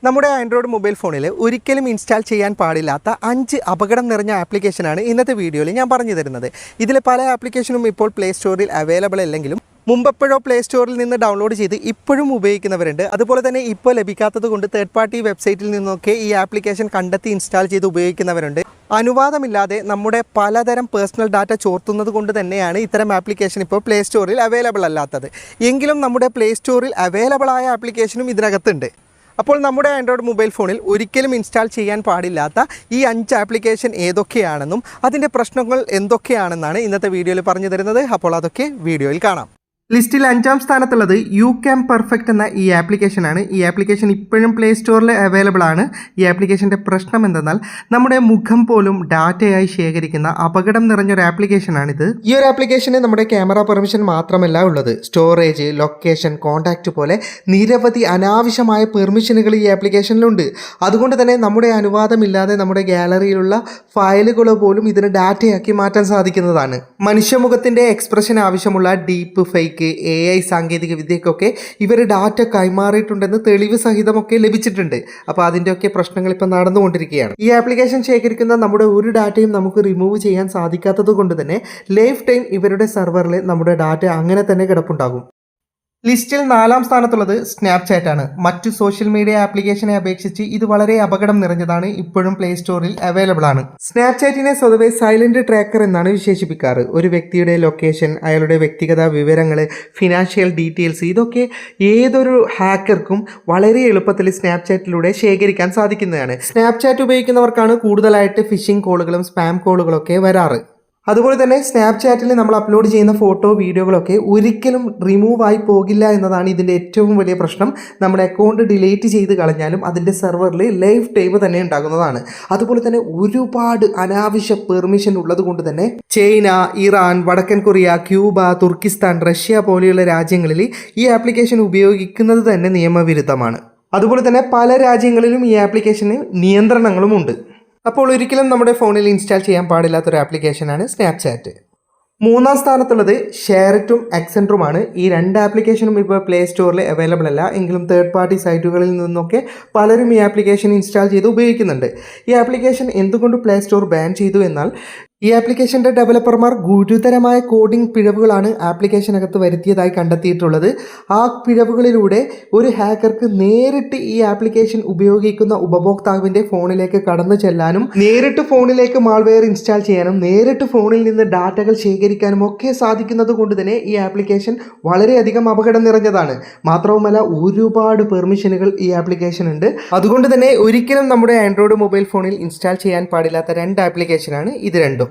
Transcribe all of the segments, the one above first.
നമ്മുടെ Android mobile ഫോണിൽ ഒരിക്കലും ഇൻസ്റ്റാൾ ചെയ്യാൻ പാടില്ലാത്ത 5 അപകടം നിറഞ്ഞ ആപ്ലിക്കേഷനാണ് ഇന്നത്തെ വീഡിയോയിൽ ഞാൻ പറഞ്ഞു തരുന്നത്. ഇതിൽ പല ആപ്ലിക്കേഷനും ഇപ്പോൾ പ്ലേ സ്റ്റോറിൽ അവൈലബിൾ അല്ലെങ്കിലും മുമ്പെപ്പോഴോ പ്ലേ സ്റ്റോറിൽ നിന്ന് ഡൗൺലോഡ് ചെയ്ത് ഇപ്പോഴും ഉപയോഗിക്കുന്നവരുണ്ട്. അതുപോലെ തന്നെ ഇപ്പോൾ ലഭിക്കാത്തത് കൊണ്ട് തേർഡ് പാർട്ടി വെബ്സൈറ്റിൽ നിന്നൊക്കെ ഈ ആപ്ലിക്കേഷൻ കണ്ടെത്തി ഇൻസ്റ്റാൾ ചെയ്ത് ഉപയോഗിക്കുന്നവരുണ്ട്. അനുവാദമില്ലാതെ നമ്മുടെ പലതരം പേഴ്സണൽ ഡാറ്റ ചോർത്തുന്നത് കൊണ്ട് തന്നെയാണ് ഇത്തരം ആപ്ലിക്കേഷൻ ഇപ്പോൾ പ്ലേ സ്റ്റോറിൽ അവൈലബിൾ അല്ലാത്തത്. എങ്കിലും നമ്മുടെ പ്ലേ സ്റ്റോറിൽ അവൈലബിൾ ആയ ആപ്ലിക്കേഷനും ഇതിനകത്തുണ്ട്. അപ്പോൾ നമ്മുടെ ആൻഡ്രോയിഡ് മൊബൈൽ ഫോണിൽ ഒരിക്കലും ഇൻസ്റ്റാൾ ചെയ്യാൻ പാടില്ലാത്ത ഈ 5 ആപ്ലിക്കേഷൻ ഏതൊക്കെയാണെന്നും അതിൻ്റെ പ്രശ്നങ്ങൾ എന്തൊക്കെയാണെന്നാണ് ഇന്നത്തെ വീഡിയോയിൽ പറഞ്ഞു തരുന്നത്. അപ്പോൾ അതൊക്കെ വീഡിയോയിൽ കാണാം. ലിസ്റ്റിൽ 5ാം സ്ഥാനത്തുള്ളത് യുകാം പെർഫെക്റ്റ് എന്ന ഈ ആപ്ലിക്കേഷനാണ്. ഈ ആപ്ലിക്കേഷൻ ഇപ്പോഴും പ്ലേ സ്റ്റോറിൽ അവൈലബിൾ ആണ്. ഈ ആപ്ലിക്കേഷൻ്റെ പ്രശ്നം എന്തെന്നാൽ നമ്മുടെ മുഖം പോലും ഡാറ്റയായി ശേഖരിക്കുന്ന അപകടം നിറഞ്ഞൊരു ആപ്ലിക്കേഷനാണിത്. ഈ ഒരു ആപ്ലിക്കേഷന് നമ്മുടെ ക്യാമറ പെർമിഷൻ മാത്രമല്ല ഉള്ളത്, സ്റ്റോറേജ്, ലൊക്കേഷൻ, കോൺടാക്റ്റ് പോലെ നിരവധി അനാവശ്യമായ പെർമിഷനുകൾ ഈ ആപ്ലിക്കേഷനിലുണ്ട്. അതുകൊണ്ട് തന്നെ നമ്മുടെ അനുവാദമില്ലാതെ നമ്മുടെ ഗാലറിയിലുള്ള ഫയലുകൾ പോലും ഇതിന് ഡാറ്റയാക്കി മാറ്റാൻ സാധിക്കുന്നതാണ്. മനുഷ്യമുഖത്തിൻ്റെ എക്സ്പ്രഷൻ ആവശ്യമുള്ള ഡീപ്പ് ഫേക്ക്, AI സാങ്കേതിക വിദ്യക്കൊക്കെ ഇവർ ഡാറ്റ കൈമാറിയിട്ടുണ്ടെന്ന് തെളിവ് സഹിതമൊക്കെ ലഭിച്ചിട്ടുണ്ട്. അപ്പോൾ അതിൻ്റെയൊക്കെ പ്രശ്നങ്ങൾ ഇപ്പോൾ നടന്നുകൊണ്ടിരിക്കുകയാണ്. ഈ ആപ്ലിക്കേഷൻ ശേഖരിക്കുന്ന നമ്മുടെ ഒരു ഡാറ്റയും നമുക്ക് റിമൂവ് ചെയ്യാൻ സാധിക്കാത്തത് കൊണ്ട് തന്നെ ലൈഫ് ടൈം ഇവരുടെ സെർവറിൽ നമ്മുടെ ഡാറ്റ അങ്ങനെ തന്നെ കിടപ്പുണ്ടാകും. ലിസ്റ്റിൽ 4ാം സ്ഥാനത്തുള്ളത് സ്നാപ്ചാറ്റ് ആണ്. മറ്റു സോഷ്യൽ മീഡിയ ആപ്ലിക്കേഷനെ അപേക്ഷിച്ച് ഇത് വളരെ അപകടം നിറഞ്ഞതാണ്. ഇപ്പോഴും പ്ലേ സ്റ്റോറിൽ അവൈലബിൾ ആണ്. സ്നാപ്ചാറ്റിനെ സ്വതവേ സൈലന്റ് ട്രാക്കർ എന്നാണ് വിശേഷിപ്പിക്കാറ്. ഒരു വ്യക്തിയുടെ ലൊക്കേഷൻ, അയാളുടെ വ്യക്തിഗത വിവരങ്ങൾ, ഫിനാൻഷ്യൽ ഡീറ്റെയിൽസ് ഇതൊക്കെ ഏതൊരു ഹാക്കർക്കും വളരെ എളുപ്പത്തിൽ സ്നാപ്ചാറ്റിലൂടെ ശേഖരിക്കാൻ സാധിക്കുന്നതാണ്. സ്നാപ്ചാറ്റ് ഉപയോഗിക്കുന്നവർക്കാണ് കൂടുതലായിട്ട് ഫിഷിംഗ് കോളുകളും സ്പാം കോളുകളൊക്കെ വരാറ്. അതുപോലെ തന്നെ സ്നാപ്ചാറ്റിൽ നമ്മൾ അപ്ലോഡ് ചെയ്യുന്ന ഫോട്ടോ, വീഡിയോകളൊക്കെ ഒരിക്കലും റിമൂവ് ആയി പോകില്ല എന്നതാണ് ഇതിൻ്റെ ഏറ്റവും വലിയ പ്രശ്നം. നമ്മുടെ അക്കൗണ്ട് ഡിലീറ്റ് ചെയ്ത് കളഞ്ഞാലും അതിൻ്റെ സെർവറിൽ ലൈഫ് ടൈം തന്നെ ഉണ്ടാകുന്നതാണ്. അതുപോലെ തന്നെ ഒരുപാട് അനാവശ്യ പെർമിഷൻ ഉള്ളത് കൊണ്ട് തന്നെ ചൈന, ഇറാൻ, വടക്കൻ കൊറിയ, ക്യൂബ, തുർക്കിസ്ഥാൻ, റഷ്യ പോലെയുള്ള രാജ്യങ്ങളിൽ ഈ ആപ്ലിക്കേഷൻ ഉപയോഗിക്കുന്നത് തന്നെ നിയമവിരുദ്ധമാണ്. അതുപോലെ തന്നെ പല രാജ്യങ്ങളിലും ഈ ആപ്ലിക്കേഷന് നിയന്ത്രണങ്ങളുമുണ്ട്. അപ്പോൾ ഒരിക്കലും നമ്മുടെ ഫോണിൽ ഇൻസ്റ്റാൾ ചെയ്യാൻ പാടില്ലാത്തൊരു ആപ്ലിക്കേഷനാണ് സ്നാപ്ചാറ്റ്. 3ാം സ്ഥാനത്തുള്ളത് ഷെയറിറ്റും എക്സെൻട്രുമാണ്. ഈ 2 ആപ്ലിക്കേഷനും ഇപ്പോൾ പ്ലേ സ്റ്റോറിൽ അവൈലബിൾ അല്ല. എങ്കിലും തേർഡ് പാർട്ടി സൈറ്റുകളിൽ നിന്നൊക്കെ പലരും ഈ ആപ്ലിക്കേഷൻ ഇൻസ്റ്റാൾ ചെയ്ത് ഉപയോഗിക്കുന്നുണ്ട്. ഈ ആപ്ലിക്കേഷൻ എന്തുകൊണ്ട് പ്ലേ സ്റ്റോർ ബാൻ ചെയ്തു എന്നാൽ ഈ ആപ്ലിക്കേഷൻ്റെ ഡെവലപ്പർമാർ ഗുരുതരമായ കോഡിംഗ് പിഴവുകളാണ് ആപ്ലിക്കേഷനകത്ത് വരുത്തിയതായി കണ്ടെത്തിയിട്ടുള്ളത്. ആ പിഴവുകളിലൂടെ ഒരു ഹാക്കർക്ക് നേരിട്ട് ഈ ആപ്ലിക്കേഷൻ ഉപയോഗിക്കുന്ന ഉപഭോക്താവിൻ്റെ ഫോണിലേക്ക് കടന്നു ചെല്ലാനും നേരിട്ട് ഫോണിലേക്ക് മാൾവെയർ ഇൻസ്റ്റാൾ ചെയ്യാനും നേരിട്ട് ഫോണിൽ നിന്ന് ഡാറ്റകൾ ശേഖരിക്കാനും ഒക്കെ സാധിക്കുന്നത് കൊണ്ട് തന്നെ ഈ ആപ്ലിക്കേഷൻ വളരെയധികം അപകടം നിറഞ്ഞതാണ്. മാത്രവുമല്ല ഒരുപാട് പെർമിഷനുകൾ ഈ ആപ്ലിക്കേഷൻ ഉണ്ട്. അതുകൊണ്ട് തന്നെ ഒരിക്കലും നമ്മുടെ ആൻഡ്രോയിഡ് മൊബൈൽ ഫോണിൽ ഇൻസ്റ്റാൾ ചെയ്യാൻ പാടില്ലാത്ത 2 ആപ്ലിക്കേഷനാണ് ഇത് രണ്ടും.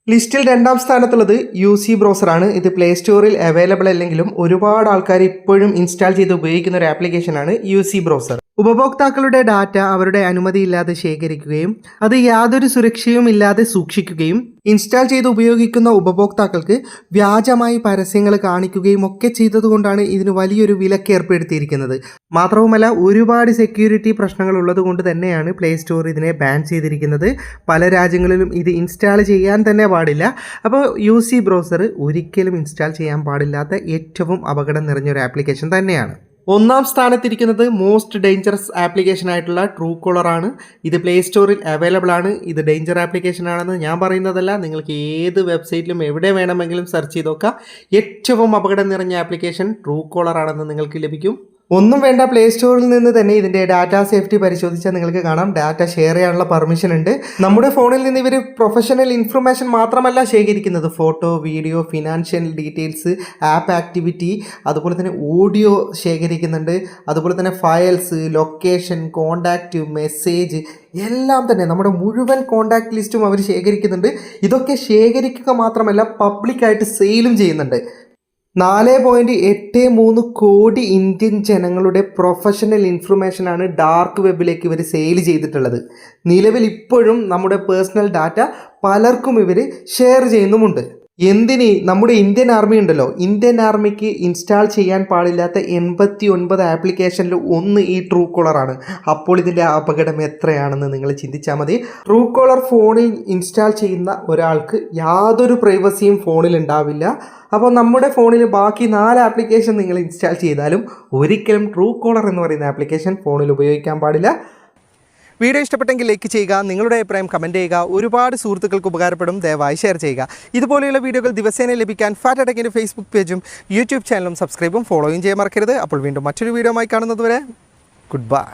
ലിസ്റ്റിൽ 2ാം സ്ഥാനത്തുള്ളത് UC ബ്രൗസറാണ്. ഇത് പ്ലേ സ്റ്റോറിൽ അവൈലബിൾ അല്ലെങ്കിലും ഒരുപാട് ആൾക്കാർ ഇപ്പോഴും ഇൻസ്റ്റാൾ ചെയ്ത് ഉപയോഗിക്കുന്ന ഒരു ആപ്ലിക്കേഷനാണ് UC ബ്രൗസർ. ഉപഭോക്താക്കളുടെ ഡാറ്റ അവരുടെ അനുമതിയില്ലാതെ ശേഖരിക്കുകയും അത് യാതൊരു സുരക്ഷയും ഇല്ലാതെ സൂക്ഷിക്കുകയും ഇൻസ്റ്റാൾ ചെയ്ത് ഉപയോഗിക്കുന്ന ഉപഭോക്താക്കൾക്ക് വ്യാജമായി പരസ്യങ്ങൾ കാണിക്കുകയും ഒക്കെ ചെയ്തതുകൊണ്ടാണ് ഇതിന് വലിയൊരു വിലക്ക് ഏർപ്പെടുത്തിയിരിക്കുന്നത്. മാത്രവുമല്ല ഒരുപാട് സെക്യൂരിറ്റി പ്രശ്നങ്ങൾ ഉള്ളത് കൊണ്ട് തന്നെയാണ് പ്ലേ സ്റ്റോർ ഇതിനെ ബാൻ ചെയ്തിരിക്കുന്നത്. പല രാജ്യങ്ങളിലും ഇത് ഇൻസ്റ്റാൾ ചെയ്യാൻ തന്നെ പാടില്ല. അപ്പോൾ UC ബ്രൗസർ ഒരിക്കലും ഇൻസ്റ്റാൾ ചെയ്യാൻ പാടില്ലാത്ത ഏറ്റവും അപകടം നിറഞ്ഞൊരു ആപ്ലിക്കേഷൻ തന്നെയാണ്. 1ാം സ്ഥാനത്തിരിക്കുന്നത് മോസ്റ്റ് ഡേഞ്ചറസ് ആപ്ലിക്കേഷൻ ആയിട്ടുള്ള ട്രൂ കോളർ ആണ്. ഇത് പ്ലേ സ്റ്റോറിൽ അവൈലബിൾ ആണ്. ഇത് ഡേഞ്ചർ ആപ്ലിക്കേഷൻ ആണെന്ന് ഞാൻ പറയുന്നതല്ല, നിങ്ങൾക്ക് ഏത് വെബ്സൈറ്റിലും എവിടെ വേണമെങ്കിലും സെർച്ച് ചെയ്ത് നോക്കാം. ഏറ്റവും അപകടം നിറഞ്ഞ ആപ്ലിക്കേഷൻ ട്രൂ കോളർ ആണെന്ന് നിങ്ങൾക്ക് ലഭിക്കും. ഒന്നും വേണ്ട, പ്ലേ സ്റ്റോറിൽ നിന്ന് തന്നെ ഇതിൻ്റെ ഡാറ്റ സേഫ്റ്റി പരിശോധിച്ചാൽ നിങ്ങൾക്ക് കാണാം ഡാറ്റ ഷെയർ ചെയ്യാനുള്ള പെർമിഷൻ ഉണ്ട്. നമ്മുടെ ഫോണിൽ നിന്ന് ഇവർ പ്രൊഫഷണൽ ഇൻഫർമേഷൻ മാത്രമല്ല ശേഖരിക്കുന്നത്, photo, video, financial details, app activity, അതുപോലെ തന്നെ ഓഡിയോ ശേഖരിക്കുന്നുണ്ട്. അതുപോലെ തന്നെ ഫയൽസ്, ലൊക്കേഷൻ, കോണ്ടാക്റ്റ്, മെസ്സേജ് എല്ലാം തന്നെ നമ്മുടെ മുഴുവൻ കോണ്ടാക്ട് ലിസ്റ്റും അവർ ശേഖരിക്കുന്നുണ്ട്. ഇതൊക്കെ ശേഖരിക്കുക മാത്രമല്ല പബ്ലിക്കായിട്ട് സെയിലും ചെയ്യുന്നുണ്ട്. 4.83 കോടി ഇന്ത്യൻ ജനങ്ങളുടെ പ്രൊഫഷണൽ ഇൻഫർമേഷനാണ് ഡാർക്ക് വെബിലേക്ക് ഇവർ സെയിൽ ചെയ്തിട്ടുള്ളത്. നിലവിൽ ഇപ്പോഴും നമ്മുടെ പേഴ്സണൽ ഡാറ്റ പലർക്കും ഇവർ ഷെയർ ചെയ്യുന്നുമുണ്ട്. എന്തിന് നമ്മുടെ ഇന്ത്യൻ ആർമി ഉണ്ടല്ലോ, ഇന്ത്യൻ ആർമിക്ക് ഇൻസ്റ്റാൾ ചെയ്യാൻ പാടില്ലാത്ത 89 ആപ്ലിക്കേഷനിൽ ഒന്ന് ഈ ട്രൂ കോളറാണ്. അപ്പോൾ ഇതിൻ്റെ അപകടം എത്രയാണെന്ന് നിങ്ങൾ ചിന്തിച്ചാൽ മതി. ട്രൂ കോളർ ഫോണിൽ ഇൻസ്റ്റാൾ ചെയ്യുന്ന ഒരാൾക്ക് യാതൊരു പ്രൈവസിയും ഫോണിൽ ഉണ്ടാവില്ല. അപ്പോൾ നമ്മുടെ ഫോണിൽ ബാക്കി 4 ആപ്ലിക്കേഷൻ നിങ്ങൾ ഇൻസ്റ്റാൾ ചെയ്താലും ഒരിക്കലും ട്രൂ കോളർ എന്ന് പറയുന്ന ആപ്ലിക്കേഷൻ ഫോണിൽ ഉപയോഗിക്കാൻ പാടില്ല. വീഡിയോ ഇഷ്ടപ്പെട്ടെങ്കിൽ ലൈക്ക് ചെയ്യുക, നിങ്ങളുടെ അഭിപ്രായം കമൻറ്റ് ചെയ്യുക, ഒരുപാട് സുഹൃത്തുക്കൾക്ക് ഉപകാരപ്പെടും, ദയവായി ഷെയർ ചെയ്യുക. ഇതുപോലെയുള്ള വീഡിയോകൾ ദിവസേന ലഭിക്കാൻ ഫാറ്റ് ടെക്കിൻ്റെ ഫേസ്ബുക്ക് പേജും യൂട്യൂബ് ചാനലും സബ്സ്ക്രൈബും ഫോളോയും ചെയ്യാൻ മറക്കരുത്. അപ്പോൾ വീണ്ടും മറ്റൊരു വീഡിയോ ആയി കാണുന്നതുവരെ ഗുഡ് ബൈ.